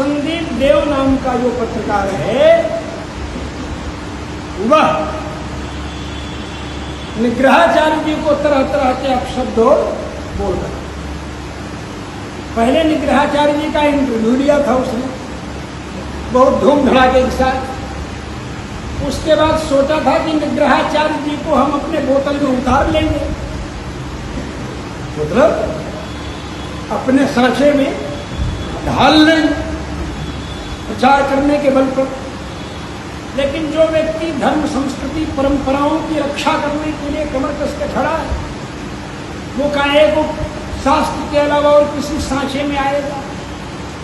संदीप देव नाम का जो पत्रकार है वह निग्रहाचार्य जी को तरह तरह के अपशब्द बोल रहा। पहले निग्रहाचार्य जी का इंटरव्यू लिया था उसने बहुत धूम धड़ाके के साथ। उसके बाद सोचा था कि निग्रहाचार्य जी को हम अपने बोतल में उतार लेंगे, मतलब अपने सांचे में ढाल लेंगे प्रचार करने के बल पर। लेकिन जो व्यक्ति धर्म संस्कृति परंपराओं की रक्षा करने के लिए कमर कस के खड़ा है वो काहे को शास्त्र के अलावा और किसी सांचे में आएगा?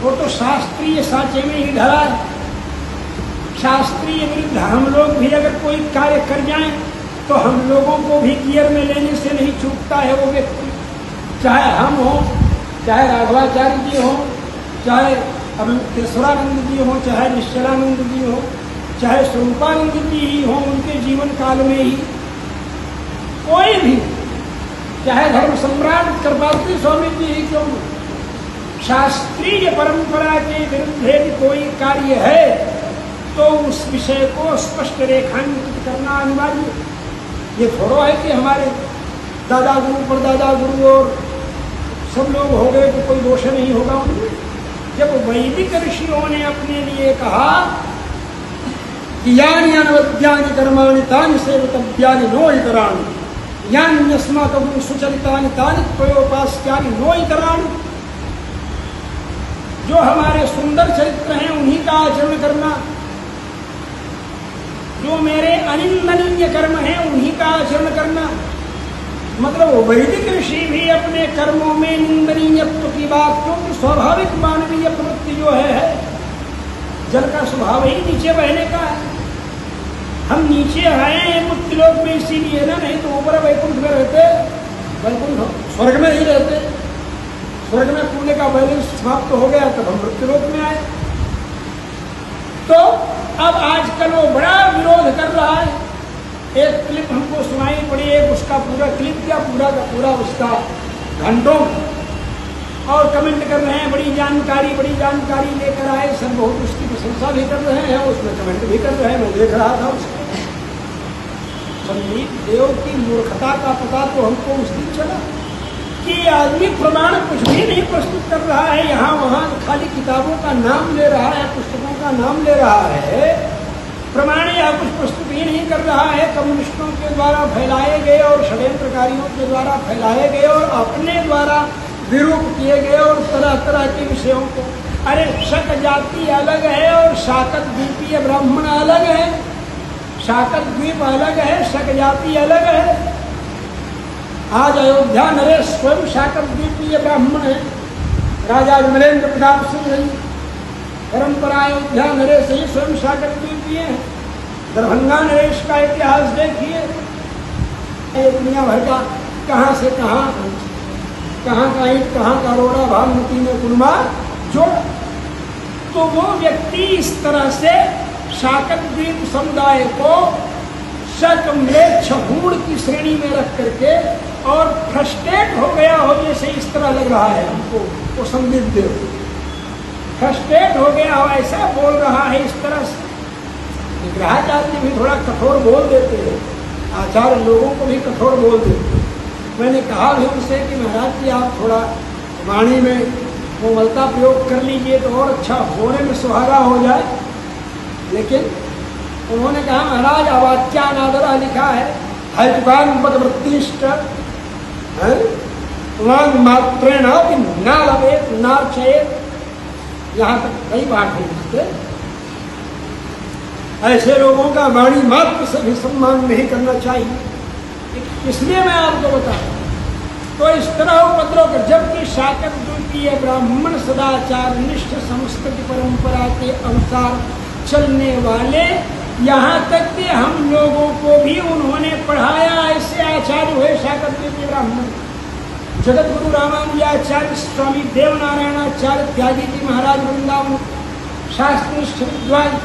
वो तो शास्त्रीय सांचे में ही धरा है। शास्त्रीय विरुद्ध हम लोग भी अगर कोई कार्य कर जाएं तो हम लोगों को भी गियर में लेने से नहीं चूकता है वो व्यक्ति, चाहे हम हों, चाहे राघवाचार्य जी हों, चाहे केशवानंद जी हों, चाहे निश्चलानंद जी हों, चाहे स्वरूपानंद जी ही हों, उनके जीवन काल में ही कोई भी, चाहे धर्म सम्राट कृपालती स्वामी जी ही क्यों, शास्त्रीय परंपरा के विरुद्ध यदि कोई कार्य है तो उस विषय को स्पष्ट रेखांकित करना अनिवार्य। ये थोड़ा है कि हमारे दादा गुरु परदादा गुरु और सब लोग हो गए तो कोई दोष नहीं होगा उनमें। जब वैदिक ऋषियों ने अपने लिए कहा कि यानि अनवद्यानि कर्माणि तानि सेवितव्यानि नो इतराणि यान्यस्माकं सुचरितानि तानि त्वयोपास्यानि नो इतराणि, जो हमारे सुंदर चरित्र हैं उन्हीं का आचरण करना, जो मेरे अनिंदनीय कर्म हैं उन्हीं का आचरण करना। मतलब वैदिक ऋषि भी अपने कर्मों में निंदनीयत्व की बात, क्योंकि स्वाभाविक मानवीय प्रवृत्ति जो है जल का स्वभाव ही नीचे बहने का है। हम नीचे आए हैं मृत्युलोक में इसीलिए ना, नहीं तो ऊपर वैकुंठ में रहते, वैकुंठ स्वर्ग में ही रहते। स्वर्ग में पुण्य का बैलेंस समाप्त हो गया तब हम मृत्युलोक में आए। तो अब आजकल वो बड़ा विरोध कर रहा है। एक क्लिप हमको सुनाई पड़ी, एक उसका पूरा क्लिप क्या पूरा का पूरा उसका घंटों, और कमेंट कर रहे हैं बड़ी जानकारी लेकर आए, सब बहुत उसकी प्रशंसा भी कर रहे हैं, उसमें कमेंट भी कर रहे हैं। मैं देख रहा था उसको। संदीप देव की मूर्खता का पता तो हमको उस दिन चला कि आदमी प्रमाण कुछ भी नहीं प्रस्तुत कर रहा है, यहाँ वहाँ खाली किताबों का नाम ले रहा है, पुस्तकों का नाम ले रहा है, प्रमाण या कुछ प्रस्तुत ही नहीं कर रहा है। कम्युनिस्टों के द्वारा फैलाए गए और षड्यंत्रकारियों के द्वारा फैलाए गए और अपने द्वारा विरूप किए गए और तरह तरह के विषयों को, अरे शक जाति अलग है और शाकत द्वीपीय ब्राह्मण अलग है, शाकत द्वीप अलग है, शक जाति अलग है। आज अयोध्या नरेश स्वयं शाकत द्वीपीय ब्राह्मण है, राजा विमलेंद्र प्रताप सिंह जी परंपरा अयोध्या नरेश ही स्वयं शाकत द्वीपीय है। दरभंगा नरेश का इतिहास देखिए, दुनिया भर का कहाँ से कहाँ का ईंट, कहाँ का रोड़ा भागमती में कुलमा जोड़। तो वो व्यक्ति इस तरह से शाकत द्वीप समुदाय को शक म्लेच्छ हूड़ की श्रेणी में रख करके और फ्रस्ट्रेट हो गया हो, जैसे इस तरह लग रहा है हमको। वो संदीप देव फ्रस्ट्रेट हो गया हो, ऐसा बोल रहा है इस तरह से। निग्रहाचार्य भी थोड़ा कठोर बोल देते हैं, आचार्य लोगों को भी कठोर बोल देते हैं। मैंने कहा भी उनसे कि महाराज जी आप थोड़ा वाणी में कोमलता प्रयोग कर लीजिए तो और अच्छा होने में सुहागा हो जाए। लेकिन उन्होंने कहा महाराज अवाच्यानादरा लिखा है, हैतुकान पदवृत्तिष्ट वांग मात्रेण न लवेत नार्चयेत, यहाँ तक कई बात है इससे। ऐसे लोगों का वाणी मात्र से भी सम्मान नहीं करना चाहिए, इसलिए मैं आपको बता रहा हूं। तो इस तरह उपद्रव कर, जबकि शाकत द्वीपीय ब्राह्मण सदाचार निष्ठ संस्कृति परंपरा के अनुसार चलने वाले, यहाँ तक कि हम लोगों को भी उन्होंने पढ़ाया, ऐसे आचार्य हुए शाकत द्वीपीय ब्राह्मण। जगत गुरु रामानुजाचार्य स्वामी देवनारायणाचार्य त्यागी जी महाराज वृंदावन शास्त्रनिष्ठ विद्वान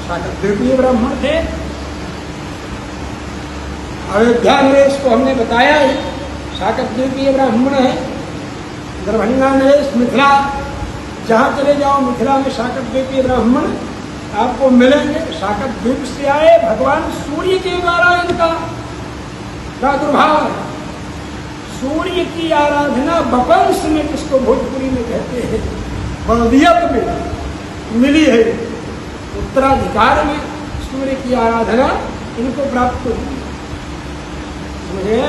शाकत द्वीपीय ब्राह्मण थे। अयोध्या नरेश को हमने बताया ही शाकत द्वीपीय ब्राह्मण है। दरभंगा नरेश मिथिला जहाँ चले जाओ मिथिला में शाकट द्वीपीय ब्राह्मण आपको मिलेंगे। शाकट द्वीप से आए, भगवान सूर्य के द्वारा इनका प्रादुर्भाव है। सूर्य की आराधना बपंस में, जिसको भोजपुरी में कहते हैं, बल्दियत में मिली है। उत्तराधिकार में सूर्य की आराधना इनको प्राप्त हुई। समझे?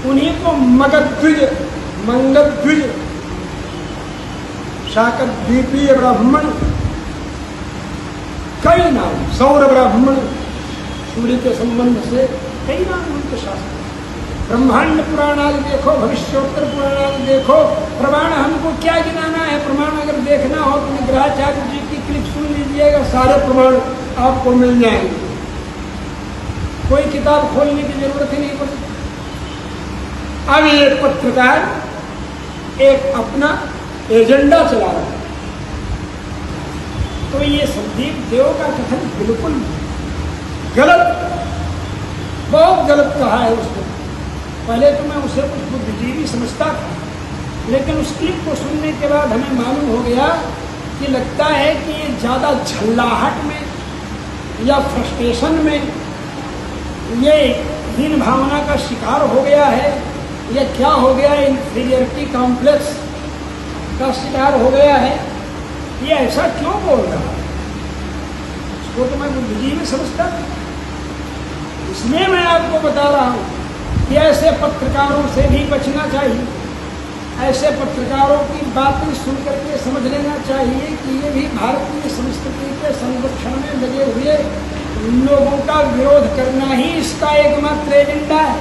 उन्हीं को मगध्विज, मंगध्विज, शाकट द्वीपीय ब्राह्मण, कई नाम, सौर ब्राह्मण, सूर्य के संबंध से कई नाम उनके शास्त्र। ब्रह्मांड पुराण आदि देखो, भविष्योत्तर पुराण आदि देखो। प्रमाण हमको क्या गिनाना है? प्रमाण अगर देखना हो तो निग्रहाचार्य जी की क्लिप सुन लीजिएगा, सारे प्रमाण आपको मिल जाएंगे। कोई किताब खोलने की जरूरत ही नहीं पड़ती। अब एक पत्रकार एक अपना एजेंडा चला रहा है, तो ये संदीप देव का कथन बिल्कुल गलत, बहुत गलत कहा है उसने। पहले तो मैं उसे कुछ बुद्धिजीवी समझता था, लेकिन उस क्लिप को सुनने के बाद हमें मालूम हो गया कि लगता है कि ये ज़्यादा झल्लाहट में या फ्रस्ट्रेशन में ये हीन भावना का शिकार हो गया है, या क्या हो गया है, इन्फीरियरिटी कॉम्प्लेक्स का शिकार हो गया है। ये ऐसा क्यों बोल रहा है? इसको तो मैं बुद्धिजीवी समझता था। इसलिए मैं आपको बता रहा हूँ कि ऐसे पत्रकारों से भी बचना चाहिए। ऐसे पत्रकारों की बातें सुन करके समझ लेना चाहिए कि ये भी भारतीय संस्कृति के संरक्षण में लगे हुए लोगों का विरोध करना ही इसका एकमात्र एजेंडा है।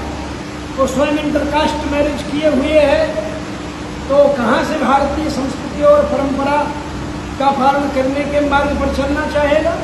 वो स्वयं इंटरकास्ट मैरिज किए हुए है, तो कहाँ से भारतीय संस्कृति और परंपरा का पालन करने के मार्ग पर चलना चाहेगा?